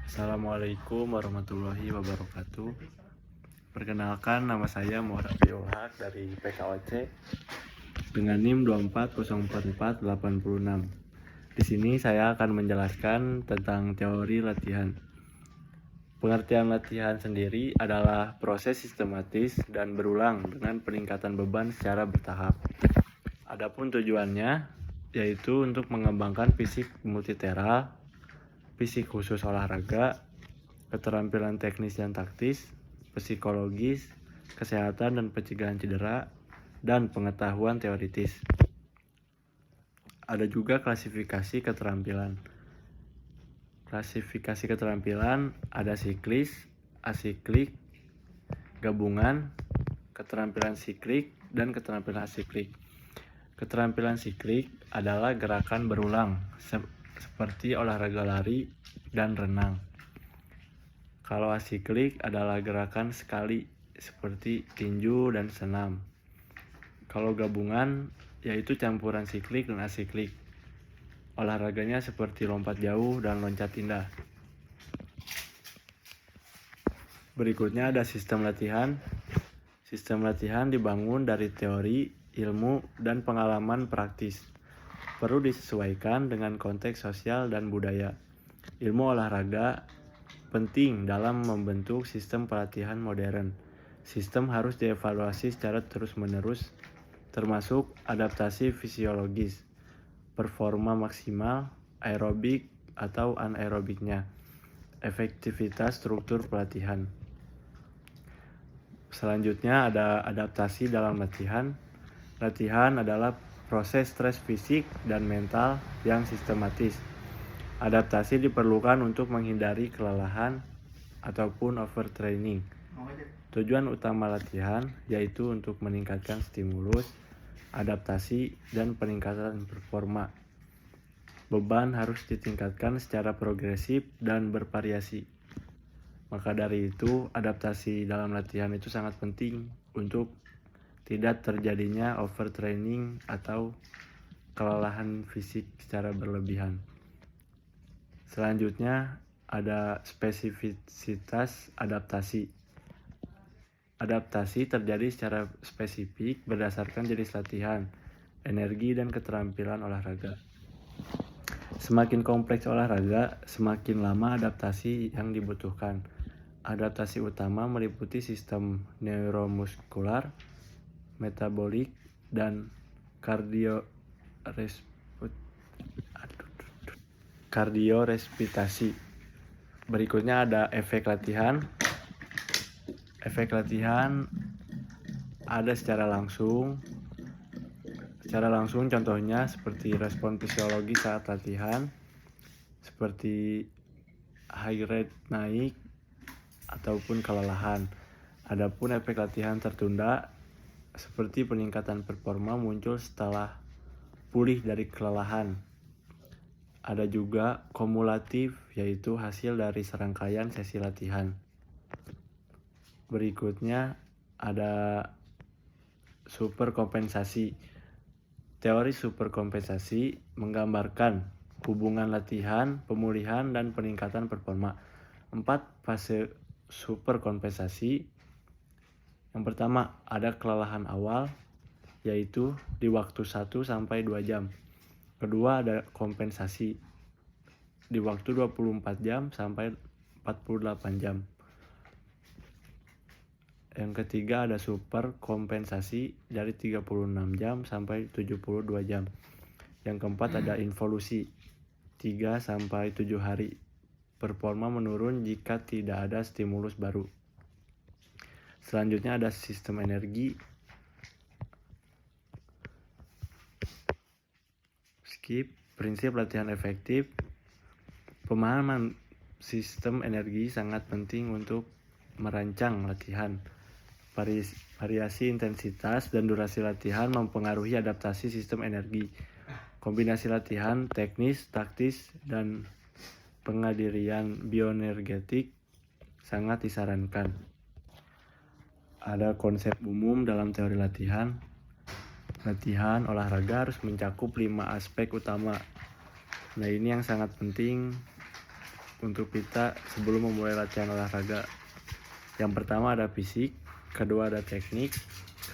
Assalamualaikum warahmatullahi wabarakatuh. Perkenalkan, nama saya Muhammad Rafiul Haq dari PKOC dengan NIM 2404486. Di sini saya akan menjelaskan tentang teori latihan. Pengertian latihan sendiri adalah proses sistematis dan berulang dengan peningkatan beban secara bertahap. Adapun tujuannya yaitu untuk mengembangkan fisik multiteral, fisik khusus olahraga, keterampilan teknis dan taktis, psikologis, kesehatan dan pencegahan cedera, dan pengetahuan teoritis. Ada juga klasifikasi keterampilan. Klasifikasi keterampilan ada siklis, asiklik, gabungan, keterampilan siklik, dan keterampilan asiklik. Keterampilan siklik adalah gerakan berulang seperti olahraga lari dan renang. Kalau asiklik adalah gerakan sekali seperti tinju dan senam. Kalau gabungan yaitu campuran siklik dan asiklik. Olahraganya seperti lompat jauh dan loncat indah. Berikutnya ada sistem latihan. Sistem latihan dibangun dari teori, ilmu, dan pengalaman praktis. Perlu disesuaikan dengan konteks sosial dan budaya. Ilmu olahraga penting dalam membentuk sistem pelatihan modern. Sistem harus dievaluasi secara terus-menerus, termasuk adaptasi fisiologis, performa maksimal, aerobik atau anaerobiknya, efektivitas struktur pelatihan. Selanjutnya ada adaptasi dalam latihan. Latihan adalah proses stres fisik dan mental yang sistematis. Adaptasi diperlukan untuk menghindari kelelahan ataupun overtraining. Tujuan utama latihan yaitu untuk meningkatkan stimulus, adaptasi, dan peningkatan performa. Beban harus ditingkatkan secara progresif dan bervariasi. Maka dari itu, adaptasi dalam latihan itu sangat penting untuk tidak terjadinya overtraining atau kelelahan fisik secara berlebihan. Selanjutnya ada spesifisitas adaptasi. Adaptasi terjadi secara spesifik berdasarkan jenis latihan, energi, dan keterampilan olahraga. Semakin kompleks olahraga, semakin lama adaptasi yang dibutuhkan. Adaptasi utama meliputi sistem neuromuskular, metabolik, dan kardiorespirasi. Berikutnya ada efek latihan. Efek latihan ada secara langsung. Secara langsung contohnya seperti respon fisiologi saat latihan, seperti heart rate naik ataupun kelelahan. Adapun efek latihan tertunda seperti peningkatan performa muncul setelah pulih dari kelelahan. Ada juga kumulatif, yaitu hasil dari serangkaian sesi latihan. Berikutnya ada superkompensasi. Teori superkompensasi menggambarkan hubungan latihan, pemulihan, dan peningkatan performa. 4 fase superkompensasi. Yang pertama, ada kelelahan awal, yaitu di waktu 1-2 jam. Kedua, ada kompensasi di waktu 24 jam sampai 48 jam. Yang ketiga, ada super kompensasi dari 36 jam sampai 72 jam. Yang keempat, ada involusi 3-7 hari. Performa menurun jika tidak ada stimulus baru. Selanjutnya ada sistem energi. Prinsip latihan efektif. Pemahaman sistem energi sangat penting untuk merancang latihan. Variasi intensitas dan durasi latihan mempengaruhi adaptasi sistem energi. Kombinasi latihan teknis, taktis, dan pengendalian bioenergetik sangat disarankan. Ada konsep umum dalam teori latihan. Latihan olahraga harus mencakup 5 aspek utama. Nah, ini yang sangat penting untuk kita sebelum memulai latihan olahraga. Yang pertama ada fisik, kedua ada teknik,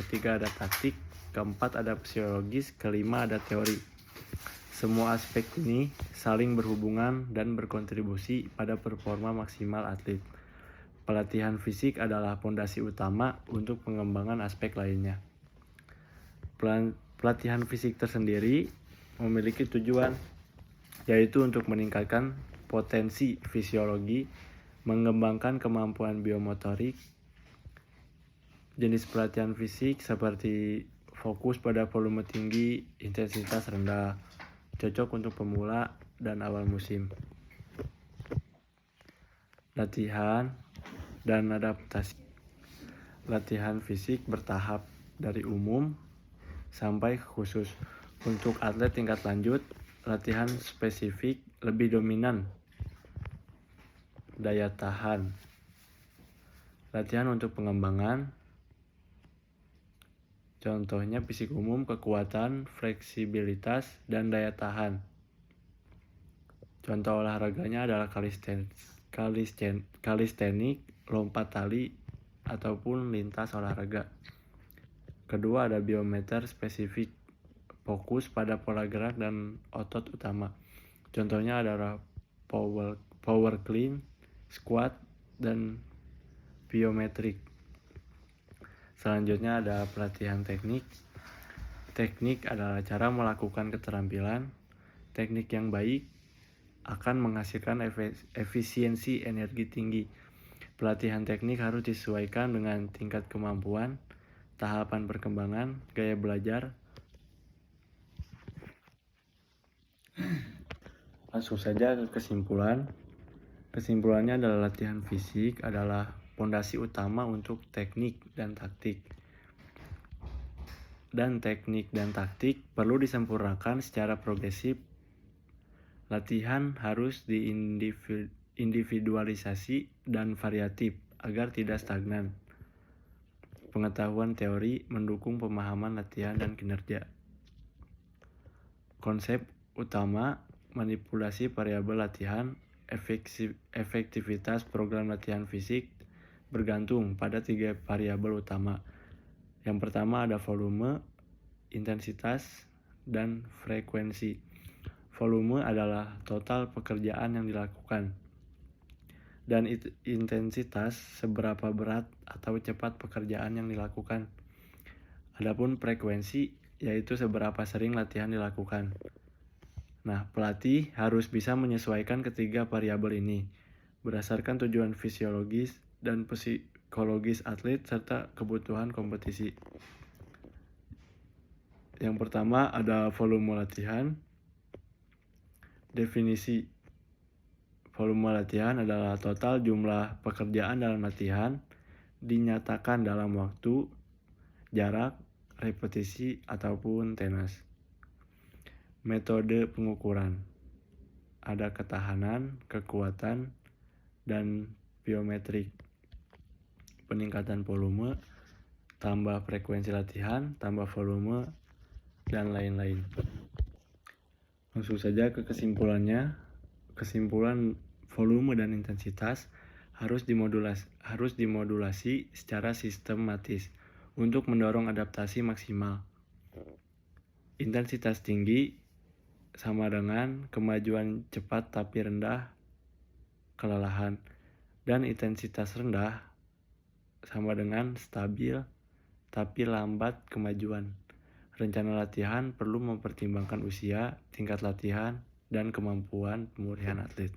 ketiga ada taktik, keempat ada psikologis, kelima ada teori. Semua aspek ini saling berhubungan dan berkontribusi pada performa maksimal atlet. Pelatihan fisik adalah fondasi utama untuk pengembangan aspek lainnya. Pelatihan fisik tersendiri memiliki tujuan, yaitu untuk meningkatkan potensi fisiologi, mengembangkan kemampuan biomotorik. Jenis pelatihan fisik seperti fokus pada volume tinggi, intensitas rendah, cocok untuk pemula dan awal musim. Latihan dan adaptasi. Latihan fisik bertahap dari umum sampai khusus. Untuk atlet tingkat lanjut, latihan spesifik lebih dominan daya tahan. Latihan untuk pengembangan, contohnya fisik umum, kekuatan, fleksibilitas, dan daya tahan. Contoh olahraganya adalah kalistenik, lompat tali, ataupun lintas olahraga. Kedua ada biometer spesifik, fokus pada pola gerak dan otot utama. Contohnya adalah power clean, squat, dan biometrik. Selanjutnya ada pelatihan teknik. Teknik adalah cara melakukan keterampilan. Teknik yang baik akan menghasilkan efisiensi energi tinggi. Pelatihan teknik harus disesuaikan dengan tingkat kemampuan, tahapan perkembangan, gaya belajar. Langsung saja ke kesimpulan. Kesimpulannya adalah latihan fisik adalah fondasi utama untuk teknik dan taktik. Dan teknik dan taktik perlu disempurnakan secara progresif. Latihan harus diindividualisasi dan variatif agar tidak stagnan. Pengetahuan teori mendukung pemahaman latihan dan kinerja. Konsep utama manipulasi variabel latihan. Efektivitas program latihan fisik bergantung pada 3 variabel utama. Yang pertama ada volume, intensitas, dan frekuensi. Volume adalah total pekerjaan yang dilakukan, dan intensitas seberapa berat atau cepat pekerjaan yang dilakukan. Adapun frekuensi yaitu seberapa sering latihan dilakukan. Nah, pelatih harus bisa menyesuaikan ketiga variabel ini berdasarkan tujuan fisiologis dan psikologis atlet serta kebutuhan kompetisi. Yang pertama ada volume latihan. Definisi volume latihan adalah total jumlah pekerjaan dalam latihan dinyatakan dalam waktu, jarak, repetisi, ataupun tenas. Metode pengukuran ada ketahanan, kekuatan, dan biometrik. Peningkatan volume, tambah frekuensi latihan, tambah volume, dan lain-lain. Langsung saja ke kesimpulannya. Kesimpulan volume dan intensitas harus dimodulasi secara sistematis untuk mendorong adaptasi maksimal. Intensitas tinggi sama dengan kemajuan cepat tapi rendah kelelahan, dan intensitas rendah sama dengan stabil tapi lambat kemajuan. Rencana latihan perlu mempertimbangkan usia, tingkat latihan, dan kemampuan pemulihan atlet.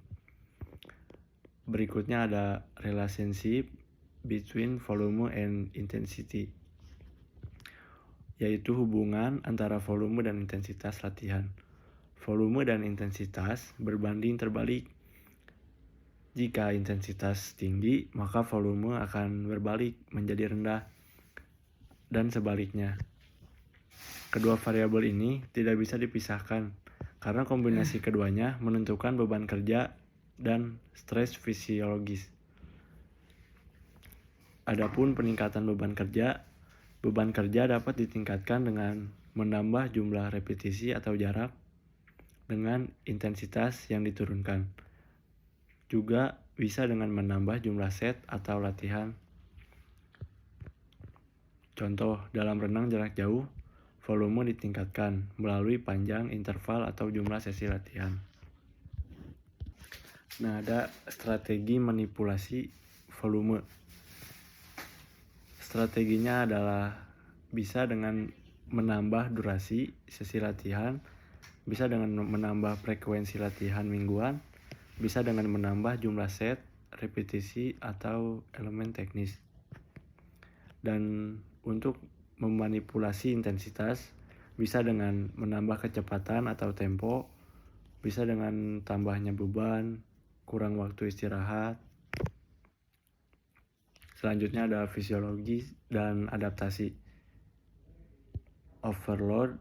Berikutnya ada relationship between volume and intensity, yaitu hubungan antara volume dan intensitas latihan. Volume dan intensitas berbanding terbalik. Jika intensitas tinggi, maka volume akan berbalik menjadi rendah, dan sebaliknya. Kedua variabel ini tidak bisa dipisahkan karena kombinasi keduanya menentukan beban kerja dan stres fisiologis. Adapun peningkatan beban kerja dapat ditingkatkan dengan menambah jumlah repetisi atau jarak dengan intensitas yang diturunkan. Juga bisa dengan menambah jumlah set atau latihan. Contoh, dalam renang jarak jauh, volume ditingkatkan melalui panjang, interval, atau jumlah sesi latihan. Nah, ada strategi manipulasi volume. Strateginya adalah bisa dengan menambah durasi sesi latihan, bisa dengan menambah frekuensi latihan mingguan, bisa dengan menambah jumlah set, repetisi, atau elemen teknis. Dan untuk memanipulasi intensitas, bisa dengan menambah kecepatan atau tempo, bisa dengan tambahnya beban, kurang waktu istirahat. Selanjutnya ada fisiologi dan adaptasi. Overload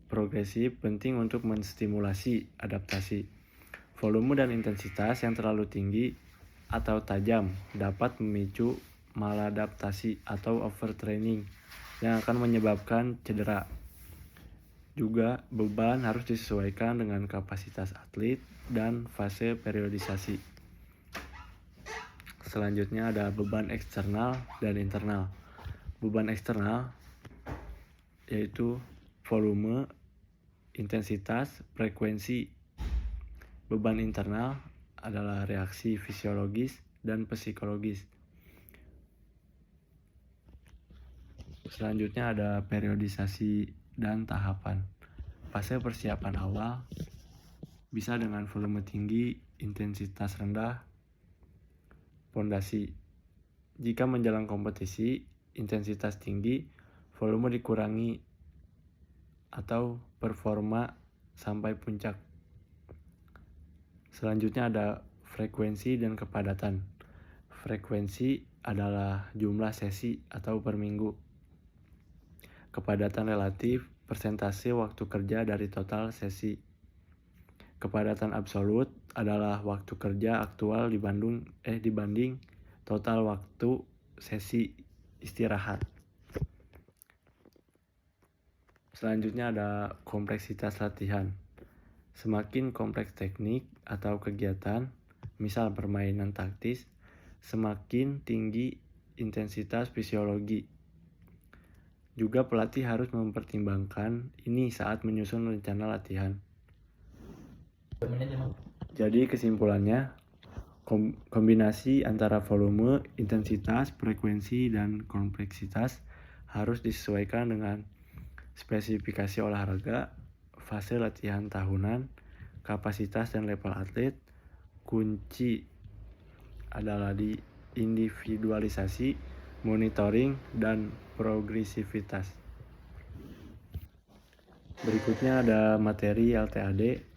progresif penting untuk menstimulasi adaptasi. Volume dan intensitas yang terlalu tinggi atau tajam dapat memicu maladaptasi atau overtraining yang akan menyebabkan cedera. Juga beban harus disesuaikan dengan kapasitas atlet dan fase periodisasi. Selanjutnya ada beban eksternal dan internal. Beban eksternal yaitu volume, intensitas, frekuensi. Beban internal adalah reaksi fisiologis dan psikologis. Selanjutnya ada periodisasi dan tahapan. Fase persiapan awal bisa dengan volume tinggi, intensitas rendah, pondasi. Jika menjelang kompetisi, intensitas tinggi, volume dikurangi atau performa sampai puncak. Selanjutnya ada frekuensi dan kepadatan. Frekuensi adalah jumlah sesi atau per minggu. Kepadatan relatif, persentase waktu kerja dari total sesi. Kepadatan absolut adalah waktu kerja aktual dibanding total waktu sesi istirahat. Selanjutnya ada kompleksitas latihan. Semakin kompleks teknik atau kegiatan, misal permainan taktis, semakin tinggi intensitas fisiologi. Juga pelatih harus mempertimbangkan ini saat menyusun rencana latihan. Jadi kesimpulannya, kombinasi antara volume, intensitas, frekuensi, dan kompleksitas harus disesuaikan dengan spesifikasi olahraga, fase latihan tahunan, kapasitas dan level atlet. Kunci adalah di individualisasi, monitoring, dan progresivitas. Berikutnya ada materi LTAD.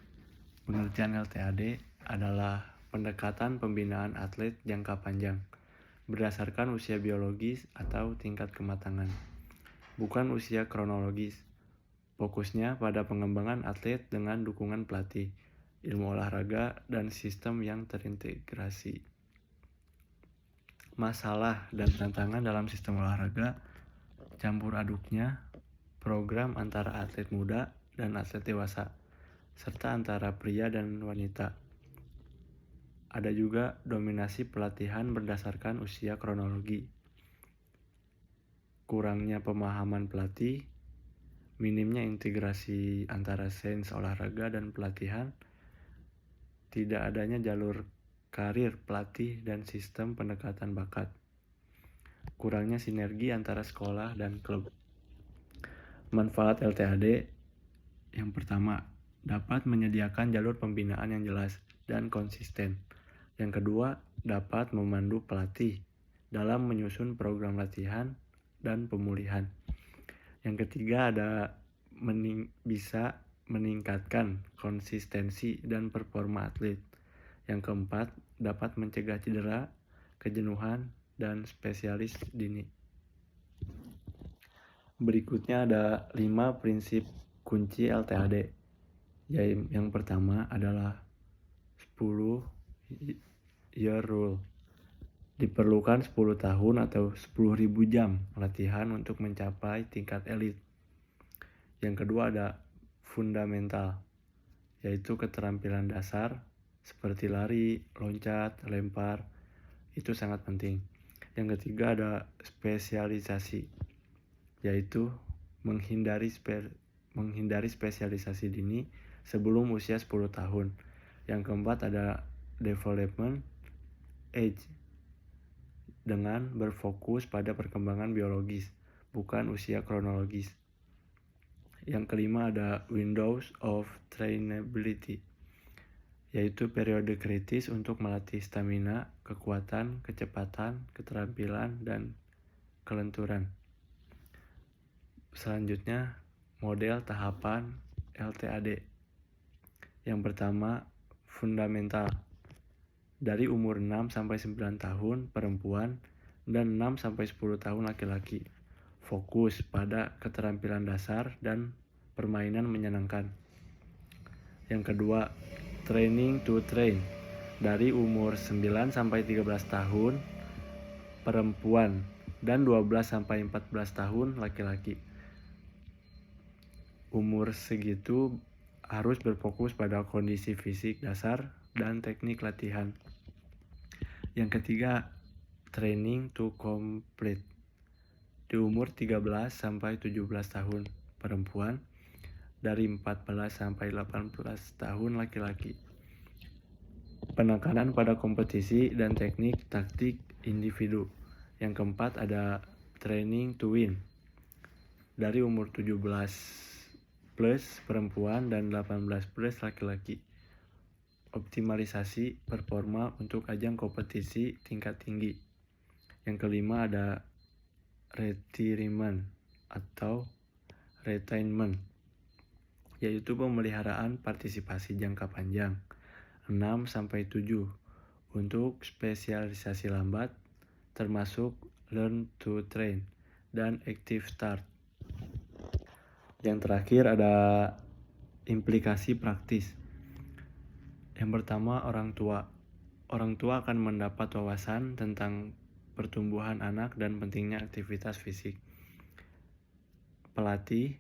Pengertian LTAD adalah pendekatan pembinaan atlet jangka panjang berdasarkan usia biologis atau tingkat kematangan, bukan usia kronologis. Fokusnya pada pengembangan atlet dengan dukungan pelatih, ilmu olahraga, dan sistem yang terintegrasi. Masalah dan tantangan dalam sistem olahraga, campur aduknya, program antara atlet muda dan atlet dewasa, serta antara pria dan wanita. Ada juga dominasi pelatihan berdasarkan usia kronologi, kurangnya pemahaman pelatih, minimnya integrasi antara sains olahraga dan pelatihan, tidak adanya jalur karir pelatih dan sistem pendekatan bakat, kurangnya sinergi antara sekolah dan klub. Manfaat LTAD yang pertama, dapat menyediakan jalur pembinaan yang jelas dan konsisten. Yang kedua, dapat memandu pelatih dalam menyusun program latihan dan pemulihan. Yang ketiga, bisa meningkatkan konsistensi dan performa atlet. Yang keempat, dapat mencegah cedera, kejenuhan, dan spesialis dini. Berikutnya ada 5 prinsip kunci LTAD. Yang pertama adalah 10-year rule. Diperlukan 10 tahun atau 10.000 jam latihan untuk mencapai tingkat elit. Yang kedua ada fundamental, yaitu keterampilan dasar seperti lari, loncat, lempar, itu sangat penting. Yang ketiga ada spesialisasi, yaitu menghindari spesialisasi dini sebelum usia 10 tahun. Yang keempat ada development age, dengan berfokus pada perkembangan biologis, bukan usia kronologis. Yang kelima ada windows of trainability, yaitu periode kritis untuk melatih stamina, kekuatan, kecepatan, keterampilan, dan kelenturan. Selanjutnya, model tahapan LTAD. Yang pertama, fundamental. Dari umur 6-9 tahun perempuan dan 6-10 tahun laki-laki. Fokus pada keterampilan dasar dan permainan menyenangkan. Yang kedua, training to train. Dari umur 9-13 tahun perempuan dan 12-14 tahun laki-laki. Umur segitu harus berfokus pada kondisi fisik dasar dan teknik latihan. Yang ketiga, training to complete. Di umur 13-17 tahun perempuan, dari 14-18 tahun laki-laki. Penekanan pada kompetisi dan teknik taktik individu. Yang keempat ada training to win. Dari umur 17 plus perempuan dan 18 plus laki-laki. Optimalisasi performa untuk ajang kompetisi tingkat tinggi. Yang kelima ada retirement atau retainment, yaitu pemeliharaan partisipasi jangka panjang 6-7 untuk spesialisasi lambat termasuk learn to train dan active start. Yang terakhir ada implikasi praktis. Yang pertama, orang tua. Orang tua akan mendapat wawasan tentang pertumbuhan anak dan pentingnya aktivitas fisik. Pelatih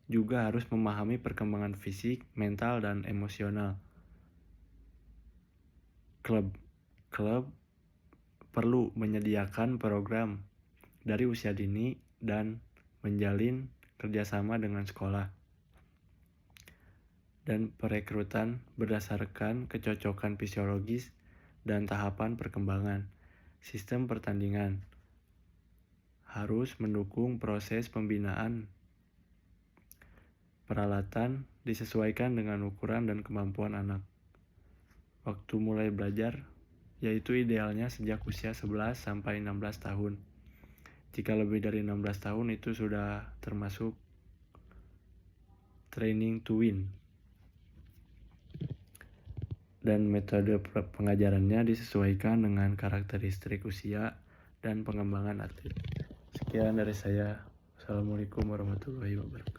juga harus memahami perkembangan fisik, mental, dan emosional. Klub perlu menyediakan program dari usia dini dan menjalin kerjasama dengan sekolah. Dan perekrutan berdasarkan kecocokan fisiologis dan tahapan perkembangan. Sistem pertandingan harus mendukung proses pembinaan. Peralatan disesuaikan dengan ukuran dan kemampuan anak. Waktu mulai belajar, yaitu idealnya sejak usia 11-16 tahun. Jika lebih dari 16 tahun itu sudah termasuk training to win. Dan metode pengajarannya disesuaikan dengan karakteristik usia dan pengembangan atlet. Sekian dari saya. Assalamualaikum warahmatullahi wabarakatuh.